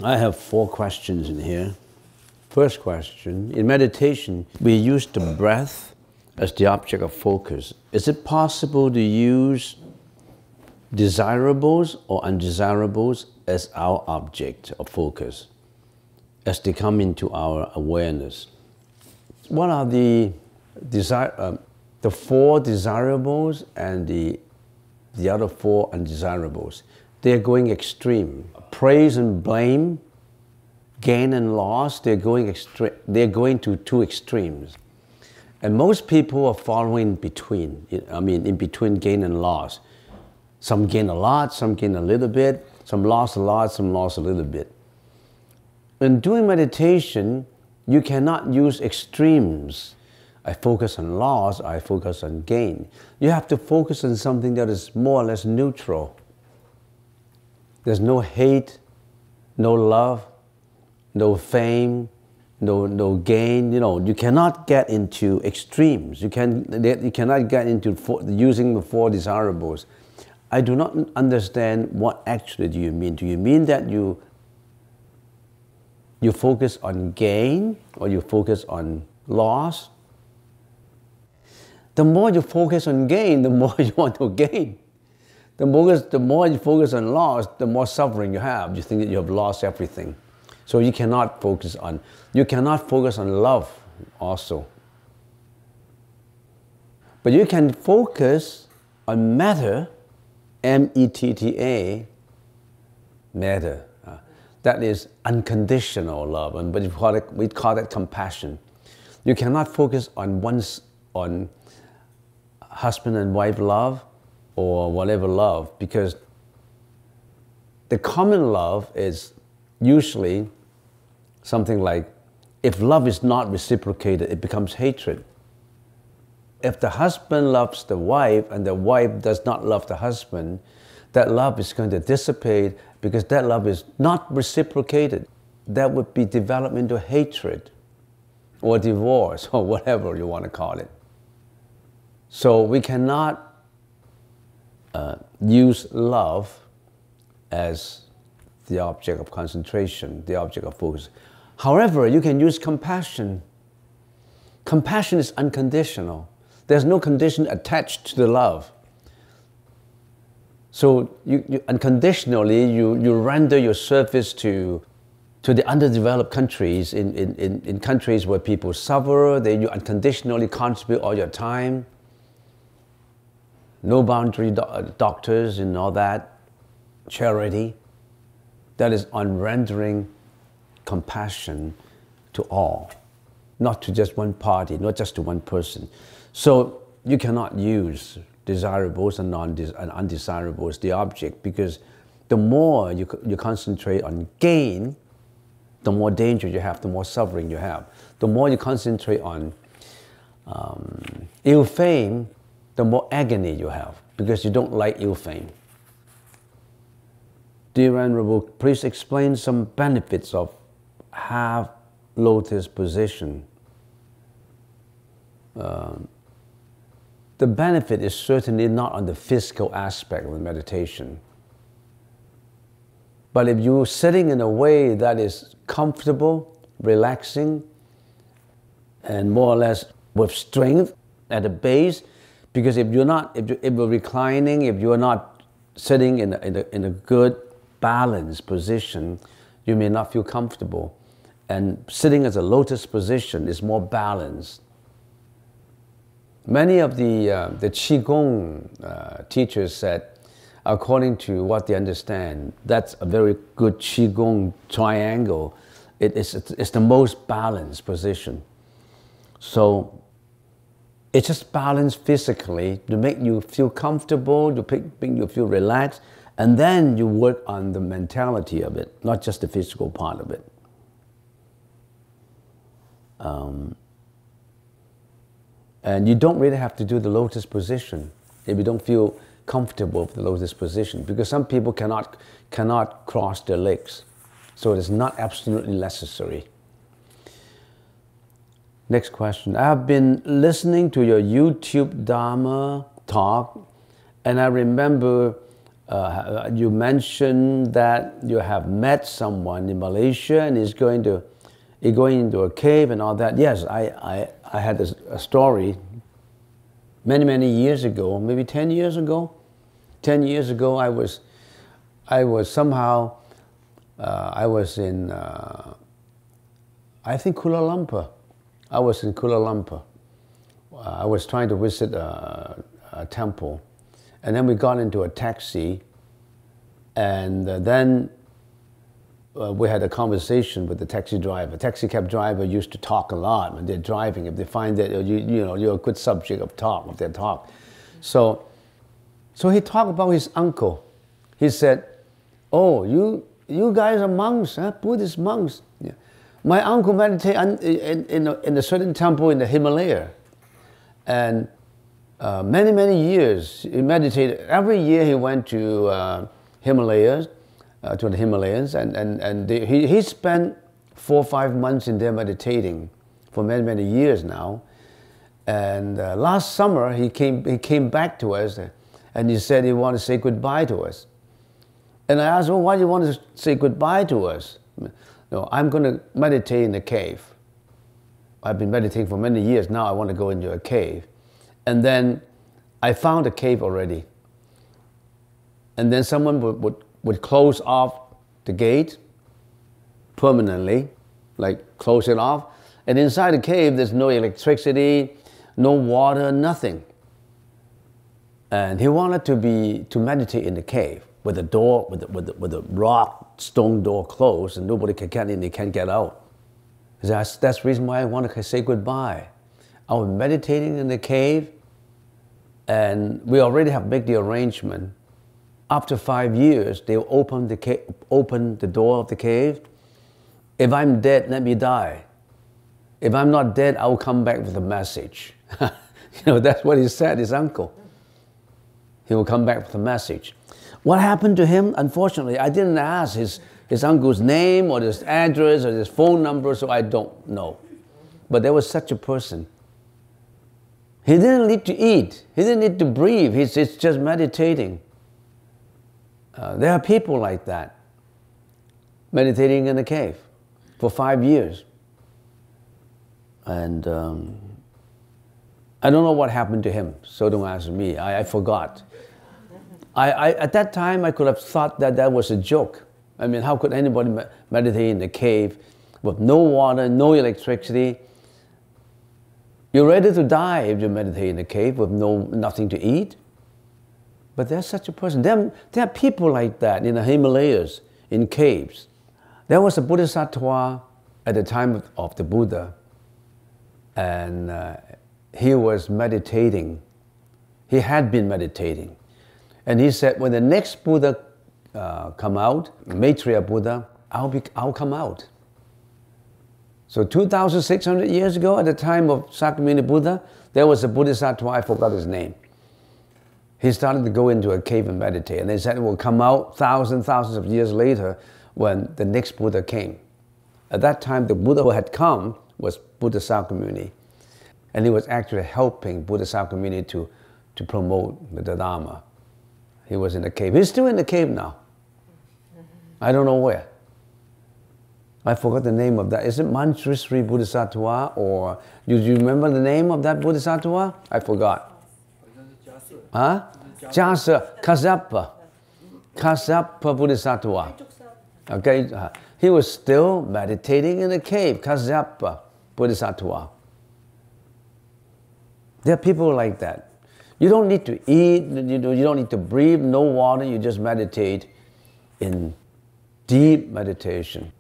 I have 4 questions in here. First question, in meditation, we use the breath as the object of focus. Is it possible to use desirables or undesirables as our object of focus, as they come into our awareness? What are the 4 desirables and the other 4 undesirables? They're going extreme. Praise and blame, gain and loss, they're going to 2 extremes. And most people are following in between, in between gain and loss. Some gain a lot, some gain a little bit, some lost a lot, some lost a little bit. In doing meditation, you cannot use extremes. I focus on loss, I focus on gain. You have to focus on something that is more or less neutral. There's no hate, no love, no fame, no gain. You cannot get into extremes. You cannot get into using the 4 desirables. I do not understand what actually do you mean. Do you mean that you focus on gain or you focus on loss? The more you focus on gain, the more you want to gain. The more you focus on loss, the more suffering you have. You think that you have lost everything. So you cannot focus on love also. But you can focus on metta, M-E-T-T-A, metta. That is unconditional love, but we call it compassion. You cannot focus on husband and wife love or whatever love, because the common love is usually something like, if love is not reciprocated, it becomes hatred. If the husband loves the wife and the wife does not love the husband, that love is going to dissipate because that love is not reciprocated. That would be developed into hatred or divorce or whatever you want to call it. So we cannot use love as the object of concentration, the object of focus. However, you can use compassion. Compassion is unconditional. There's no condition attached to the love. So unconditionally, you render your service to the underdeveloped countries, in countries where people suffer. You unconditionally contribute all your time. No boundary doctors and all that. Charity. That is on rendering compassion to all, not to just one party, not just to one person. So you cannot use desirables and undesirables, the object, because the more you concentrate on gain, the more danger you have, the more suffering you have. The more you concentrate on ill fame, the more agony you have, because you don't like ill fame. Dear Venerable, please explain some benefits of half-lotus position. The benefit is certainly not on the physical aspect of the meditation. But if you're sitting in a way that is comfortable, relaxing, and more or less with strength at the base, because if you're reclining, if you're not sitting in a good balanced position, you may not feel comfortable. And sitting as a lotus position is more balanced. Many of the Qigong teachers said, according to what they understand, that's a very good Qigong triangle. It's the most balanced position. So it's just balanced physically to make you feel comfortable, to make you feel relaxed, and then you work on the mentality of it, not just the physical part of it. And you don't really have to do the lotus position if you don't feel comfortable with the lotus position, because some people cannot cross their legs. So it is not absolutely necessary. Next question. I have been listening to your YouTube Dharma talk, and I remember You mentioned that you have met someone in Malaysia and he's going into a cave and all that. Yes, I had a story many years ago, maybe 10 years ago. 10 years ago, I was in, I think Kuala Lumpur. I was in Kuala Lumpur. I was trying to visit a temple. And then we got into a taxi, and then we had a conversation with the taxi driver. Taxi cab driver used to talk a lot when they're driving. If they find that you're a good subject of their talk. So he talked about his uncle. He said, "Oh, you guys are monks, huh? Buddhist monks. Yeah. My uncle meditated in a certain temple in the Himalaya, and many years he meditated. Every year he went to Himalayas, to the Himalayas, and he spent 4 or 5 months in there meditating for many years now. And last summer he came back to us, and he said he wanted to say goodbye to us. And I asked, well, why do you want to say goodbye to us? No, I'm going to meditate in a cave. I've been meditating for many years. Now I want to go into a cave. And then I found a cave already. And then someone would close off the gate permanently, like close it off. And inside the cave, there's no electricity, no water, nothing. And he wanted to meditate in the cave with the door, with the rock stone door closed, and nobody can get in, they can't get out. He said, that's the reason why I want to say goodbye. I was meditating in the cave, and we already have made the arrangement. After 5 years, they will open the door of the cave. If I'm dead, let me die. If I'm not dead, I will come back with a message. That's what he said, his uncle. He will come back with a message. What happened to him? Unfortunately, I didn't ask his uncle's name or his address or his phone number, so I don't know. But there was such a person. He didn't need to eat. He didn't need to breathe. He's just meditating. There are people like that, meditating in a cave for 5 years. And I don't know what happened to him, so don't ask me. I forgot. At that time, I could have thought that was a joke. I mean, how could anybody meditate in a cave with no water, no electricity? You're ready to die if you meditate in a cave with nothing to eat. But there's such a person. There are people like that in the Himalayas, in caves. There was a Bodhisattva at the time of the Buddha, and he was meditating. He had been meditating. And he said, when the next Buddha come out, Maitreya Buddha, I'll come out. So 2,600 years ago, at the time of Sakyamuni Buddha, there was a Bodhisattva, I forgot his name. He started to go into a cave and meditate. And they said it will come out thousands of years later when the next Buddha came. At that time, the Buddha who had come was Buddha Sakyamuni. And he was actually helping Buddha Sakyamuni to promote the Dharma. He was in the cave. He's still in the cave now. I don't know where. I forgot the name of that. Is it Manjushri Bodhisattva, or do you remember the name of that Bodhisattva? I forgot. Huh? Jasa, Kassapa Bodhisattva. Okay, he was still meditating in the cave, Kassapa Bodhisattva. There are people like that. You don't need to eat, you don't need to breathe, no water, you just meditate in deep meditation.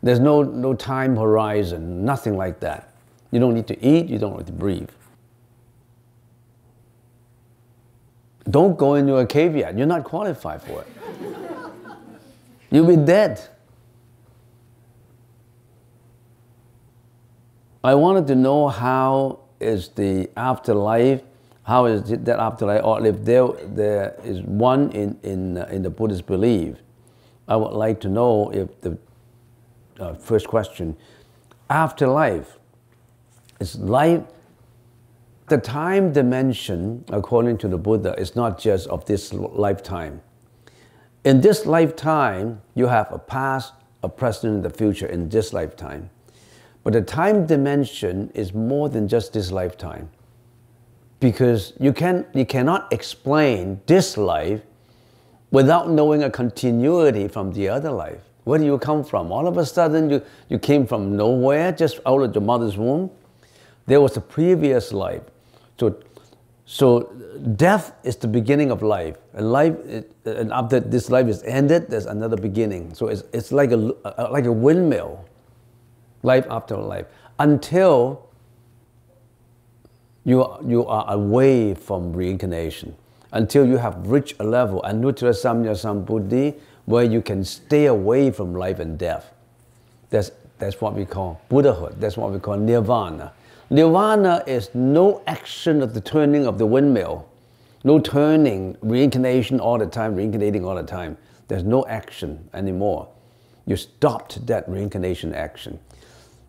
There's no time horizon, nothing like that. You don't need to eat, you don't need to breathe. Don't go into a cave yet, you're not qualified for it. You'll be dead. I wanted to know how is the afterlife. How is it that afterlife, or if there is one in the Buddhist belief? I would like to know if the first question, afterlife, is life the time dimension, according to the Buddha, is not just of this lifetime. In this lifetime, you have a past, a present, and the future in this lifetime. But the time dimension is more than just this lifetime. Because you cannot explain this life without knowing a continuity from the other life. Where do you come from? All of a sudden, you came from nowhere, just out of your mother's womb. There was a previous life. So death is the beginning of life. And after this life is ended, there's another beginning. So it's like a windmill, life after life, until you are away from reincarnation, until you have reached a level, anuttara samya sambuddhi, where you can stay away from life and death. That's what we call Buddhahood. That's what we call nirvana. Nirvana is no action of the turning of the windmill. No turning, reincarnation all the time, reincarnating all the time. There's no action anymore. You stopped that reincarnation action.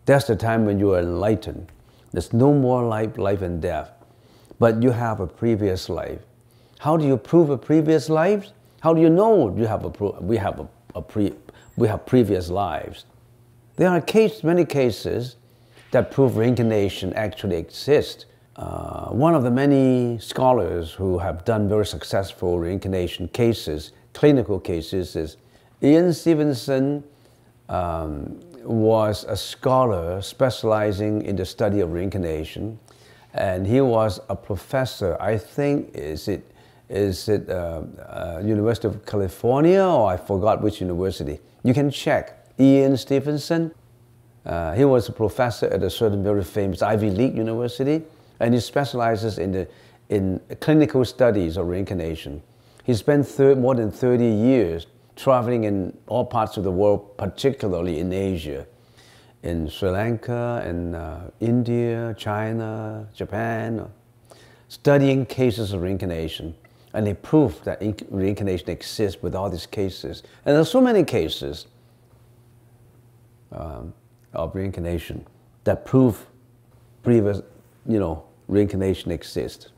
That's the time when you are enlightened. There's no more life and death. But you have a previous life. How do you prove a previous life? How do you know we have previous lives? There are many cases that prove reincarnation actually exists. One of the many scholars who have done very successful reincarnation cases, clinical cases, is Ian Stevenson. Was a scholar specializing in the study of reincarnation, and he was a professor. I think is it University of California, or I forgot which university. You can check. Ian Stevenson. He was a professor at a certain very famous Ivy League university, and he specializes in clinical studies of reincarnation. He spent more than 30 years traveling in all parts of the world, particularly in Asia, in Sri Lanka, in India, China, Japan, studying cases of reincarnation. And they proved that reincarnation exists with all these cases. And there are so many cases of reincarnation that prove previous, reincarnation exists.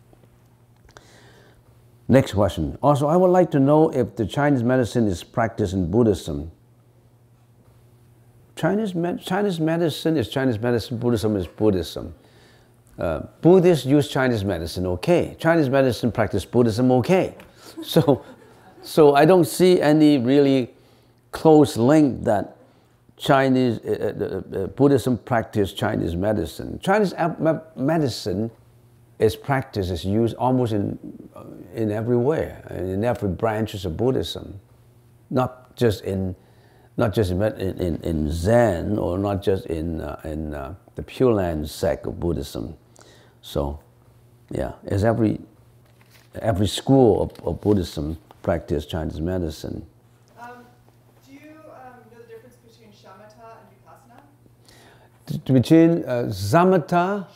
Next question. Also, I would like to know if the Chinese medicine is practiced in Buddhism. Chinese medicine is Chinese medicine, Buddhism is Buddhism. Buddhists use Chinese medicine, okay. Chinese medicine practice Buddhism, okay. So I don't see any really close link that Chinese Buddhism practice Chinese medicine. Chinese medicine is practiced, is used almost in everywhere, in every branches of Buddhism, not just in Zen, or not just in the Pure Land sect of Buddhism. So, yeah, as every school of Buddhism practice Chinese medicine. Do you know the difference between shamatha and vipassana? Between samatha.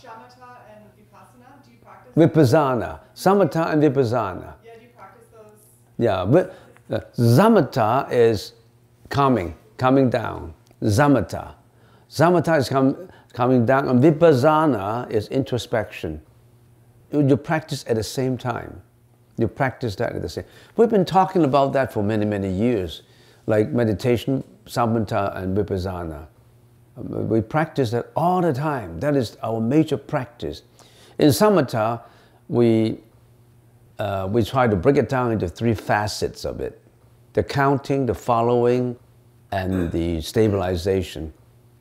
And vipassana? Do you practice Vipassana. Samatha and vipassana. Yeah, do you practice those? Yeah, but samatha is calming down. Samatha. Samatha is coming down, and vipassana is introspection. You practice at the same time. You practice that at the same. We've been talking about that for many, many years, like meditation, samatha, and vipassana. We practice that all the time. That is our major practice. In samatha, we try to break it down into three facets of it: the counting, the following, and the stabilization.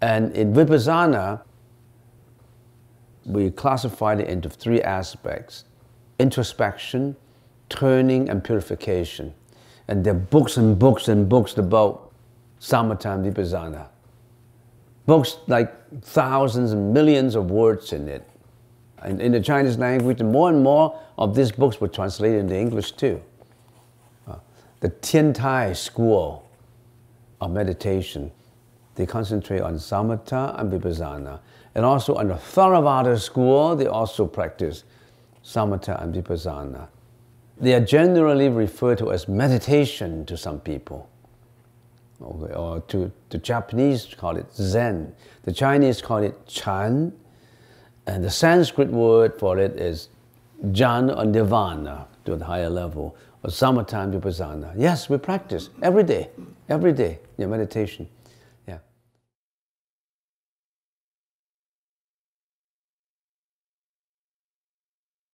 And in vipassana, we classified it into three aspects: introspection, turning, and purification. And there are books and books and books about samatha and vipassana. Books like thousands and millions of words in it. And in the Chinese language, more and more of these books were translated into English too. The Tian Tai school of meditation, they concentrate on samatha and vipassana. And also on the Theravada school, they also practice samatha and vipassana. They are generally referred to as meditation to some people. Okay, or the Japanese call it Zen. The Chinese call it Chan. And the Sanskrit word for it is jhana or nirvana to the higher level, or samatha and vipassana. Yes, we practice every day, your meditation.